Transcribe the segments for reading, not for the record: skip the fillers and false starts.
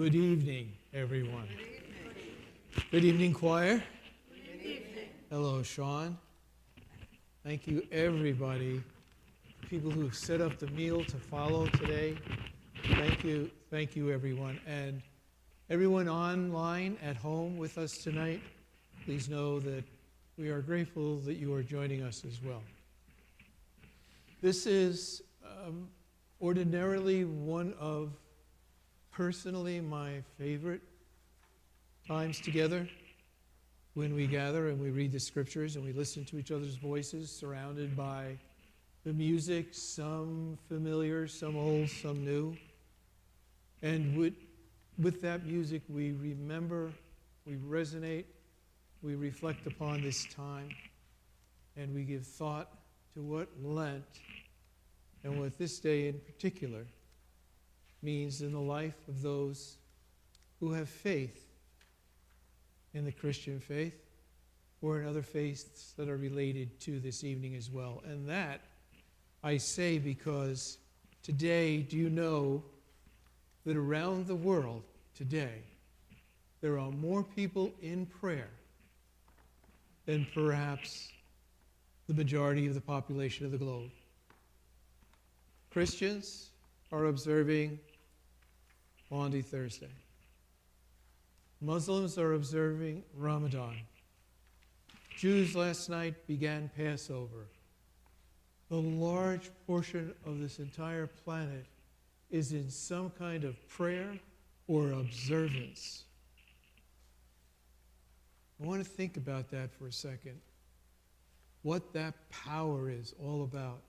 Good evening, everyone. Good evening, choir. Good evening. Hello, Sean. Thank you, everybody. People who have set up the meal to follow today. Thank you, everyone. And everyone online at home with us tonight, please know that we are grateful that you are joining us as well. This is ordinarily one of personally my favorite times together when we gather and we read the scriptures and we listen to each other's voices surrounded by the music, some familiar, some old, some new. And with that music we remember, we resonate, we reflect upon this time, and we give thought to what Lent and what this day in particular means in the life of those who have faith in the Christian faith or in other faiths that are related to this evening as well. And that I say because today, do you know that around the world today, there are more people in prayer than perhaps the majority of the population of the globe. Christians are observing Maundy Thursday. Muslims are observing Ramadan. Jews last night began Passover. The large portion of this entire planet is in some kind of prayer or observance. I want to think about that for a second. What that power is all about.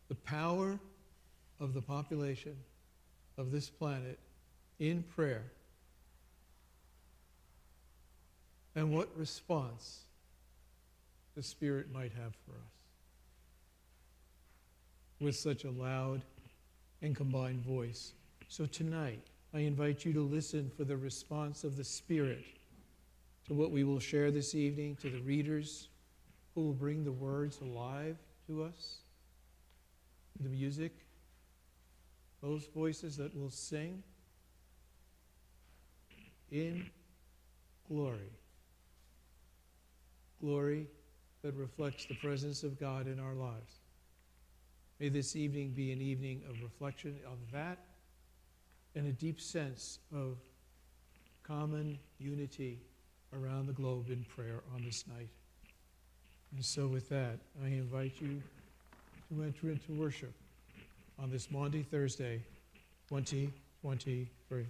The power of the population of this planet in prayer. And what response the Spirit might have for us with such a loud and combined voice. So tonight, I invite you to listen for the response of the Spirit to what we will share this evening, to the readers who will bring the words alive to us, the music, those voices that will sing in glory. Glory that reflects the presence of God in our lives. May this evening be an evening of reflection of that and a deep sense of common unity around the globe in prayer on this night. And so with that, I invite you to enter into worship on this Maundy Thursday, 2023.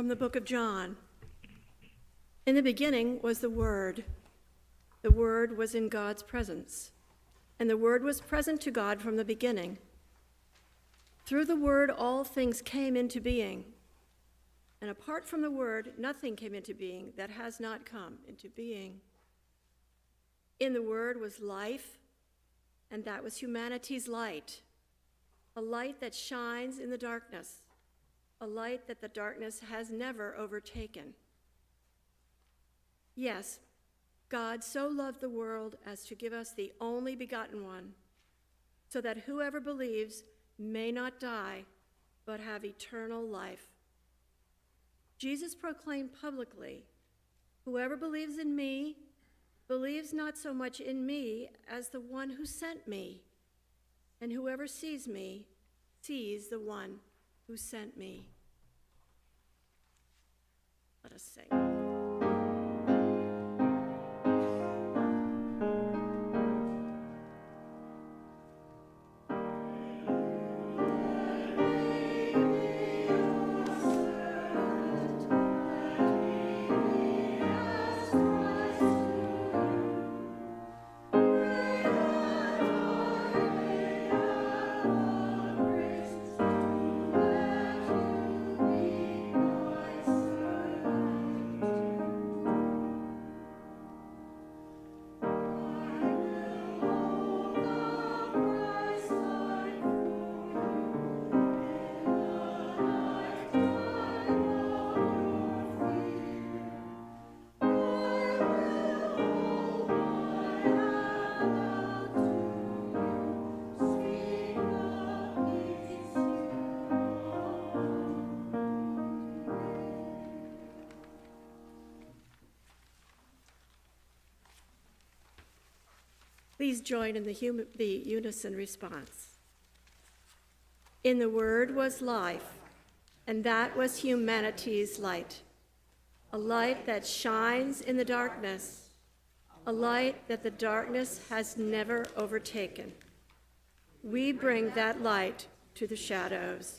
from the book of John. In the beginning was the Word. The Word was in God's presence, and the Word was present to God from the beginning. Through the Word, all things came into being, and apart from the Word, nothing came into being that has not come into being. In the Word was life, and that was humanity's light, a light that shines in the darkness, a light that the darkness has never overtaken. Yes, God so loved the world as to give us the only begotten one, so that whoever believes may not die, but have eternal life. Jesus proclaimed publicly, "Whoever believes in me believes not so much in me as the one who sent me, and whoever sees me sees the one who sent me." Let us sing. Please join in the unison response. In the Word was life, and that was humanity's light, a light that shines in the darkness, a light that the darkness has never overtaken. We bring that light to the shadows.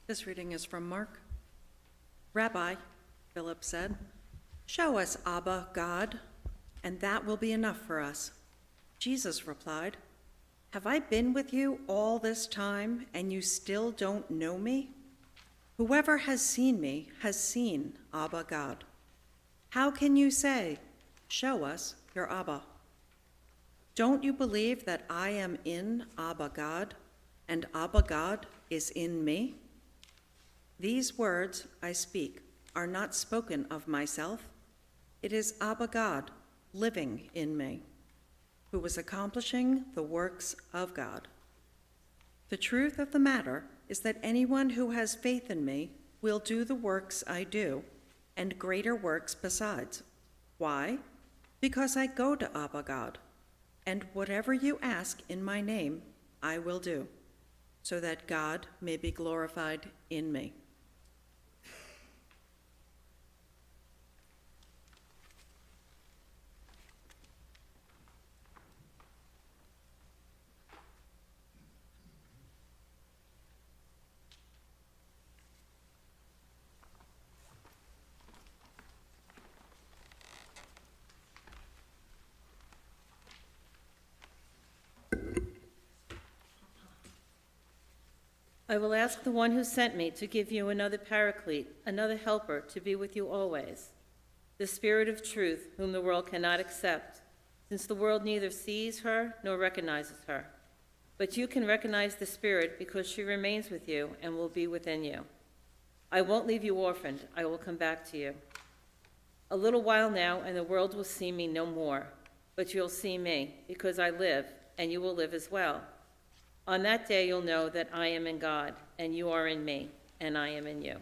This reading is from Mark. Rabbi, Philip said, "Show us Abba, God, and that will be enough for us." Jesus replied, "Have I been with you all this time, and you still don't know me? Whoever has seen me has seen Abba, God. How can you say, 'Show us your Abba'? Don't you believe that I am in Abba, God, and Abba, God is in me? These words I speak are not spoken of myself. It is Abba, God, living in me, who is accomplishing the works of God. The truth of the matter is that anyone who has faith in me will do the works I do, and greater works besides. Why? Because I go to Abba, God, and whatever you ask in my name, I will do, so that God may be glorified in me." I will ask the one who sent me to give you another paraclete, another helper to be with you always, the Spirit of truth, whom the world cannot accept, since the world neither sees her nor recognizes her. But you can recognize the Spirit because she remains with you and will be within you. I won't leave you orphaned. I will come back to you. A little while now, and the world will see me no more, but you'll see me, because I live, and you will live as well. On that day you'll know that I am in God, and you are in me, and I am in you.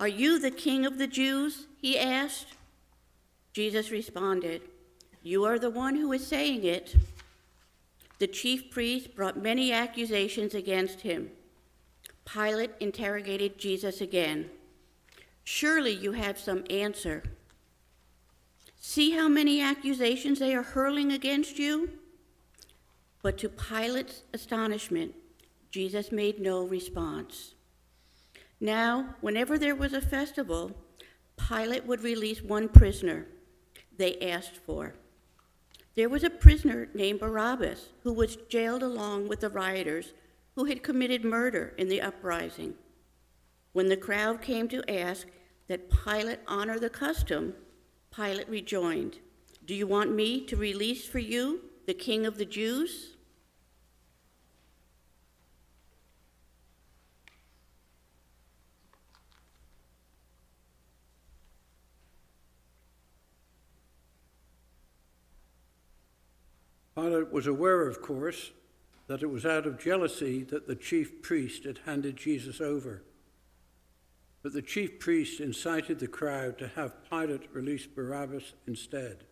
"Are you the King of the Jews?" he asked. Jesus responded, "You are the one who is saying it." The chief priests brought many accusations against him. Pilate interrogated Jesus again. "Surely you have some answer. See how many accusations they are hurling against you?" But to Pilate's astonishment, Jesus made no response. Now, whenever there was a festival, Pilate would release one prisoner they asked for. There was a prisoner named Barabbas who was jailed along with the rioters who had committed murder in the uprising. When the crowd came to ask that Pilate honor the custom, Pilate rejoined, "Do you want me to release for you the King of the Jews?" Pilate was aware, of course, that it was out of jealousy that the chief priest had handed Jesus over. But the chief priest incited the crowd to have Pilate release Barabbas instead.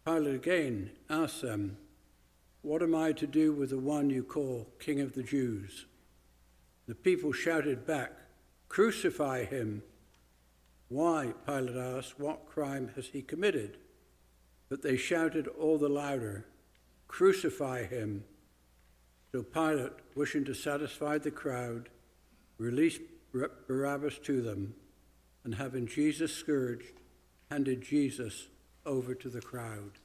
Pilate again asked them, "What am I to do with the one you call King of the Jews?" The people shouted back, "Crucify him!" "Why?" Pilate asked, "what crime has he committed?" But they shouted all the louder, "Crucify him!" So Pilate, wishing to satisfy the crowd, released Barabbas to them, and having Jesus scourged, handed Jesus over to the crowd.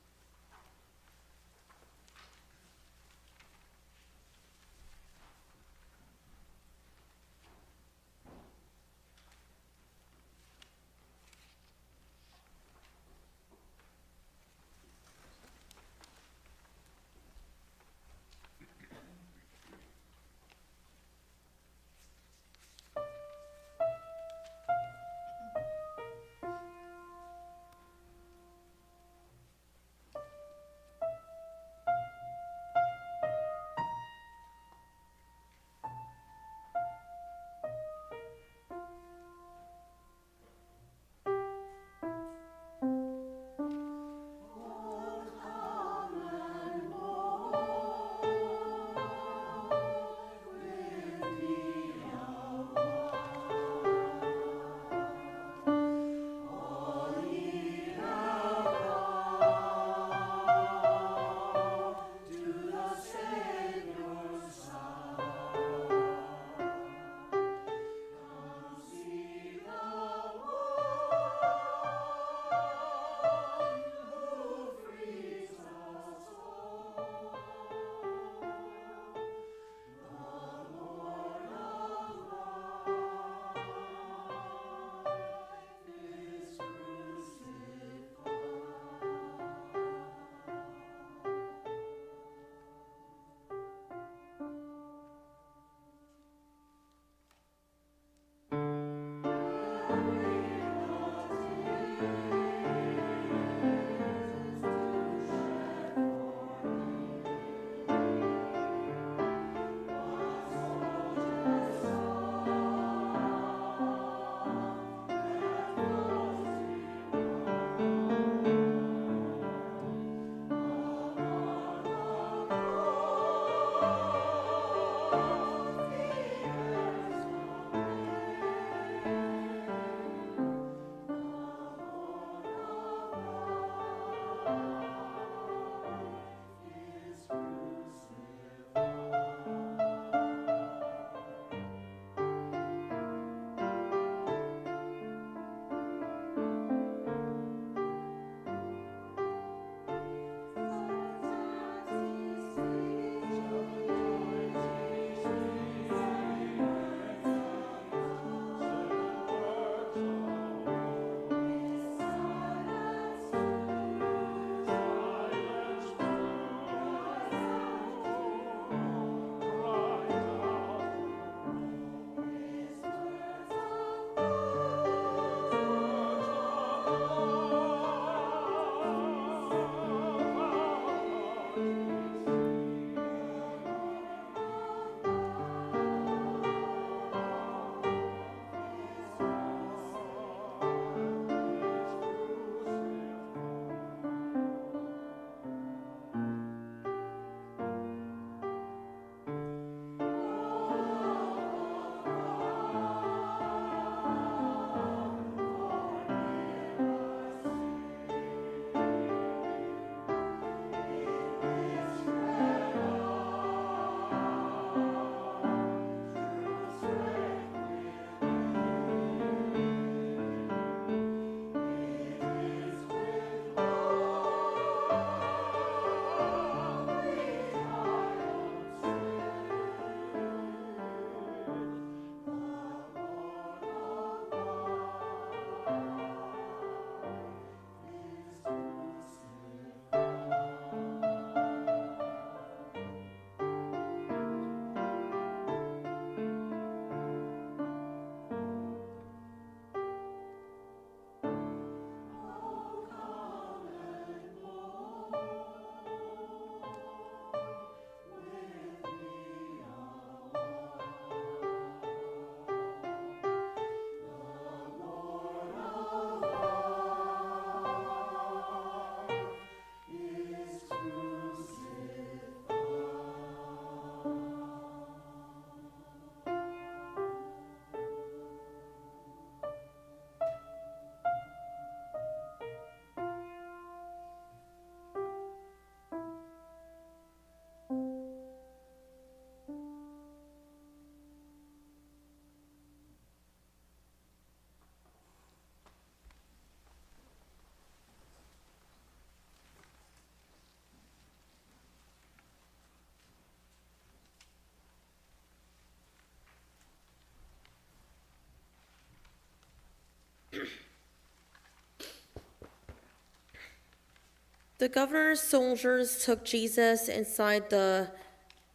The governor's soldiers took Jesus inside the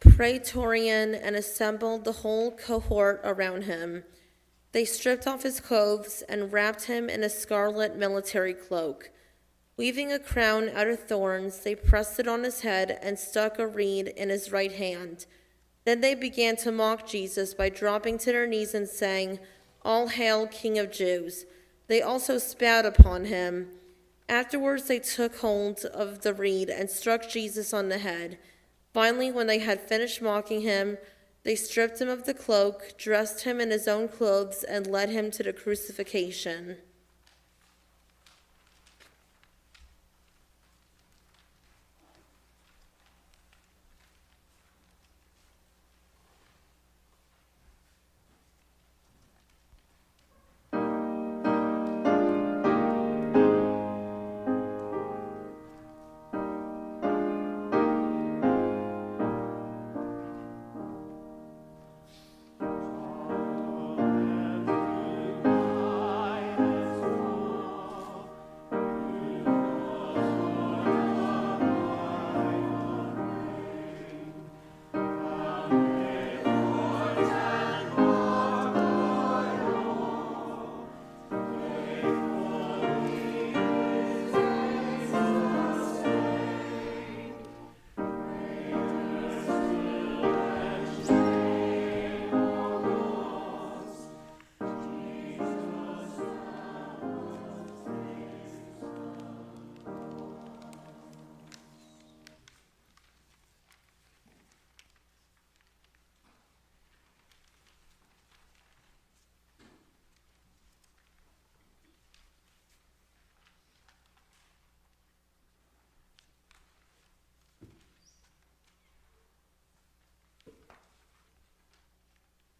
praetorian and assembled the whole cohort around him. They stripped off his clothes and wrapped him in a scarlet military cloak. Weaving a crown out of thorns, they pressed it on his head and stuck a reed in his right hand. Then they began to mock Jesus by dropping to their knees and saying, "All hail, King of Jews." They also spat upon him. Afterwards, they took hold of the reed and struck Jesus on the head. Finally, when they had finished mocking him, they stripped him of the cloak, dressed him in his own clothes, and led him to the crucifixion.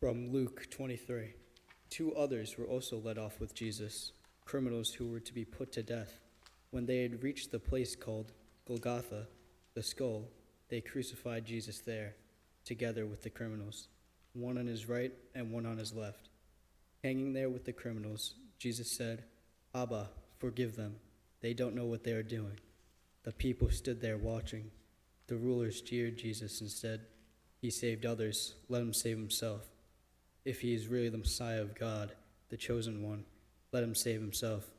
From Luke 23. 2 others were also led off with Jesus, criminals who were to be put to death. When they had reached the place called Golgotha, the skull, they crucified Jesus there, together with the criminals, one on his right and one on his left. Hanging there with the criminals, Jesus said, "Abba, forgive them. They don't know what they are doing." The people stood there watching. The rulers jeered Jesus and said, "He saved others, let him save himself. If he is really the Messiah of God, the chosen one, let him save himself."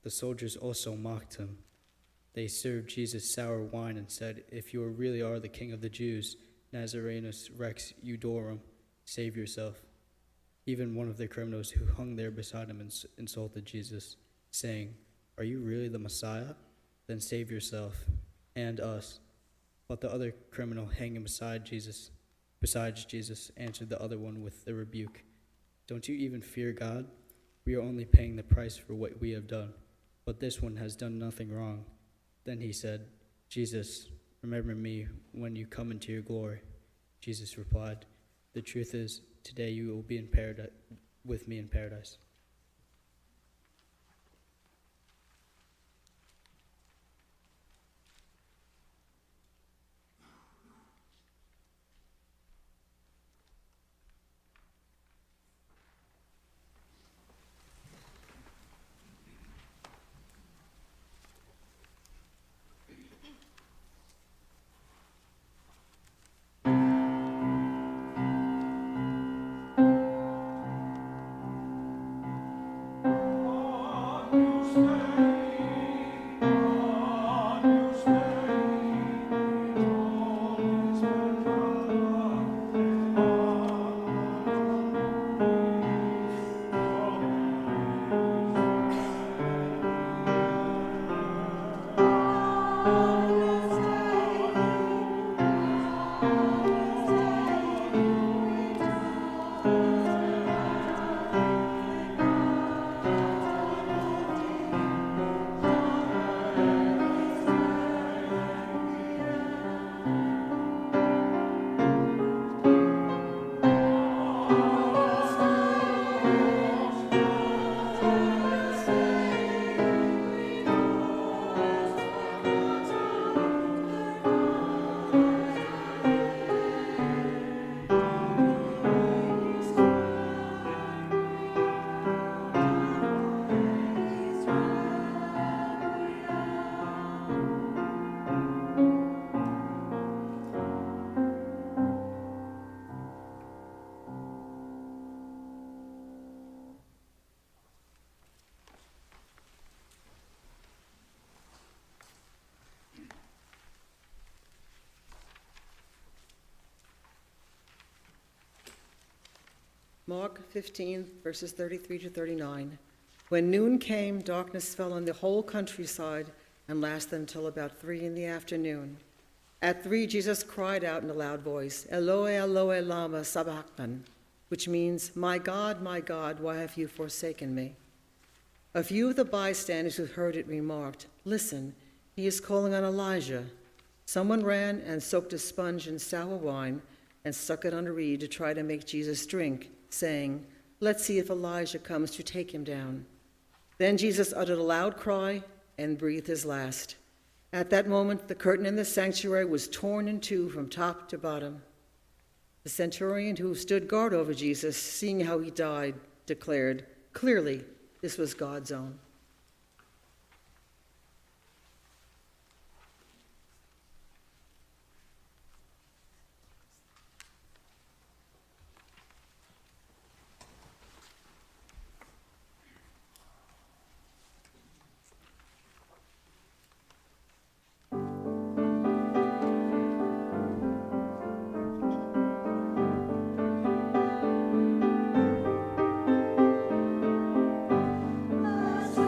The soldiers also mocked him. They served Jesus sour wine and said, "If you really are the King of the Jews, Nazarenus Rex Eudorum, save yourself." Even one of the criminals who hung there beside him insulted Jesus, saying, "Are you really the Messiah? Then save yourself and us." But the other criminal hanging besides Jesus, answered the other one with a rebuke. "Don't you even fear God? We are only paying the price for what we have done, but this one has done nothing wrong." Then he said, "Jesus, remember me when you come into your glory." Jesus replied, "The truth is, today you will be in paradise with me in paradise." Mark 15, verses 33 to 39. When noon came, darkness fell on the whole countryside and lasted until about 3 in the afternoon. At 3, Jesus cried out in a loud voice, Eloi, Eloi, lama sabachthani, which means, my God, why have you forsaken me? A few of the bystanders who heard it remarked, listen, he is calling on Elijah. Someone ran and soaked a sponge in sour wine and stuck it on a reed to try to make Jesus drink, saying, let's see if Elijah comes to take him down. Then Jesus uttered a loud cry and breathed his last. At that moment, the curtain in the sanctuary was torn in two from top to bottom. The centurion who stood guard over Jesus, seeing how he died, declared, clearly, this was God's own. Let's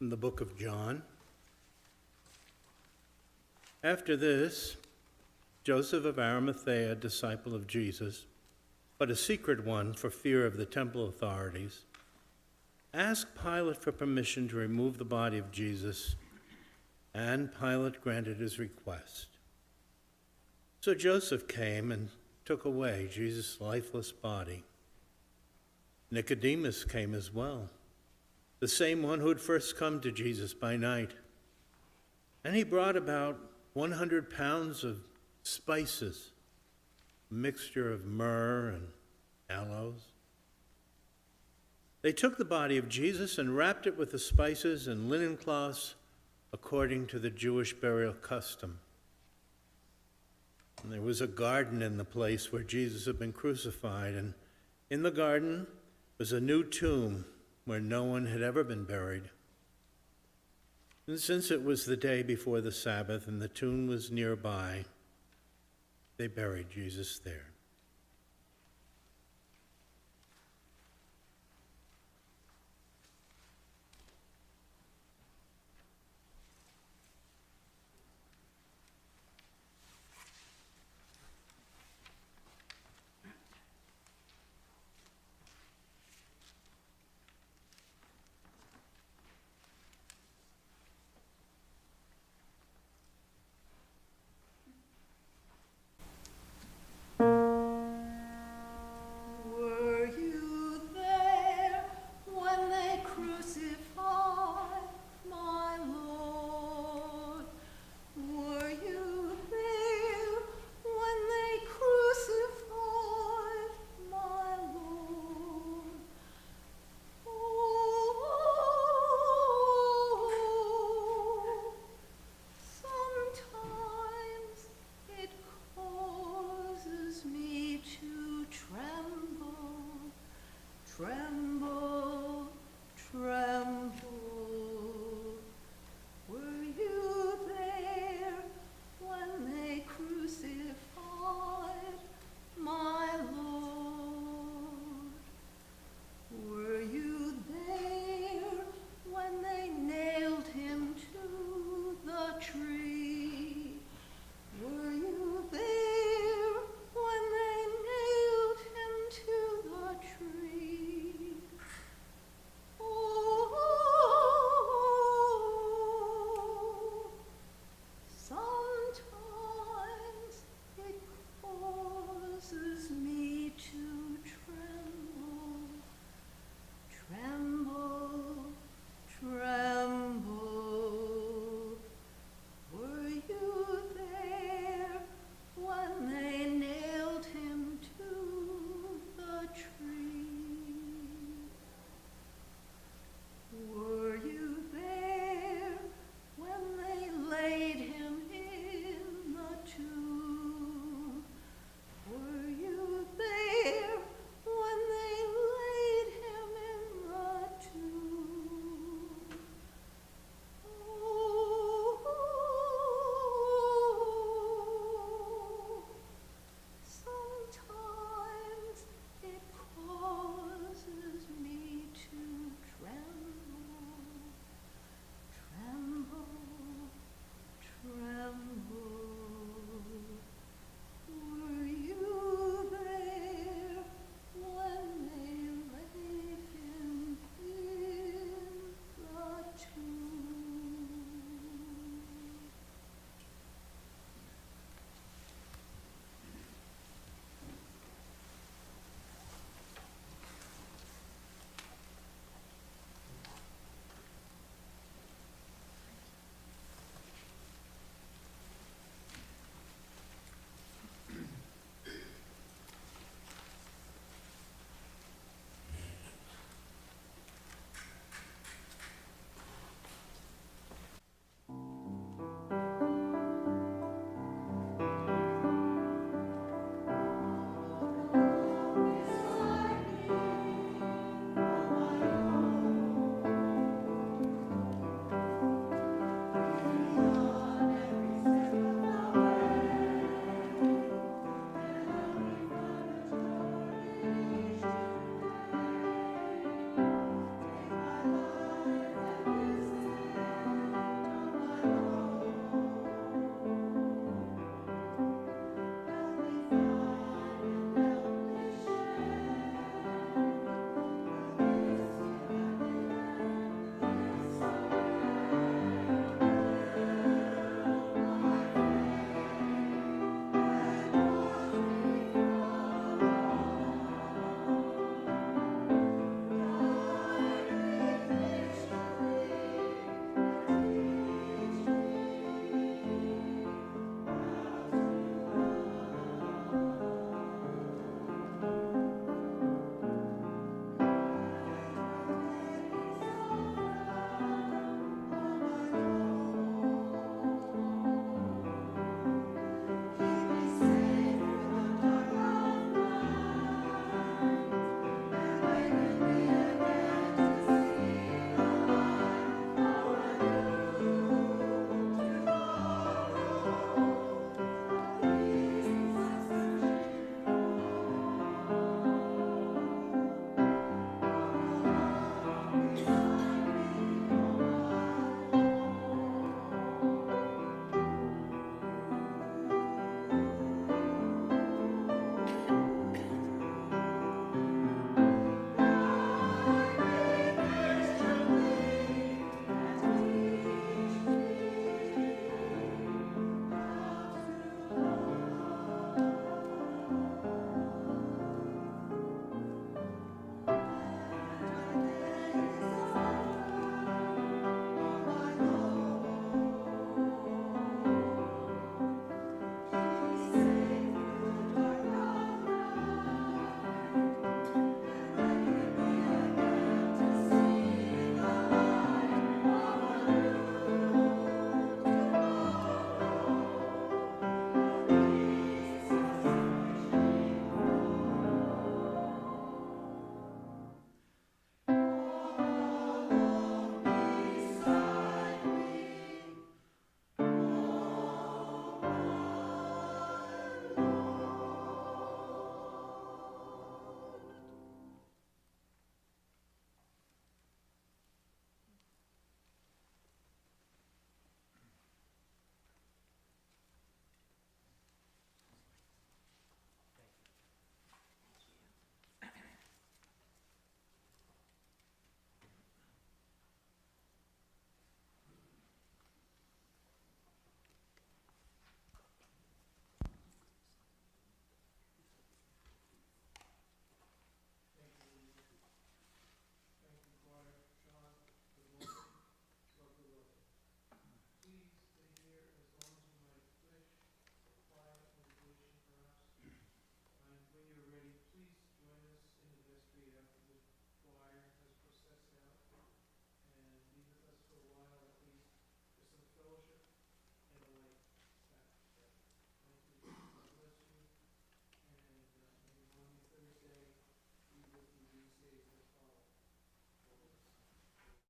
From the book of John. After this, Joseph of Arimathea, disciple of Jesus, but a secret one for fear of the temple authorities, asked Pilate for permission to remove the body of Jesus, and Pilate granted his request. So Joseph came and took away Jesus' lifeless body. Nicodemus came as well, the same one who had first come to Jesus by night. And he brought about 100 pounds of spices, a mixture of myrrh and aloes. They took the body of Jesus and wrapped it with the spices in linen cloths according to the Jewish burial custom. And there was a garden in the place where Jesus had been crucified, and in the garden was a new tomb where no one had ever been buried. And since it was the day before the Sabbath and the tomb was nearby, they buried Jesus there.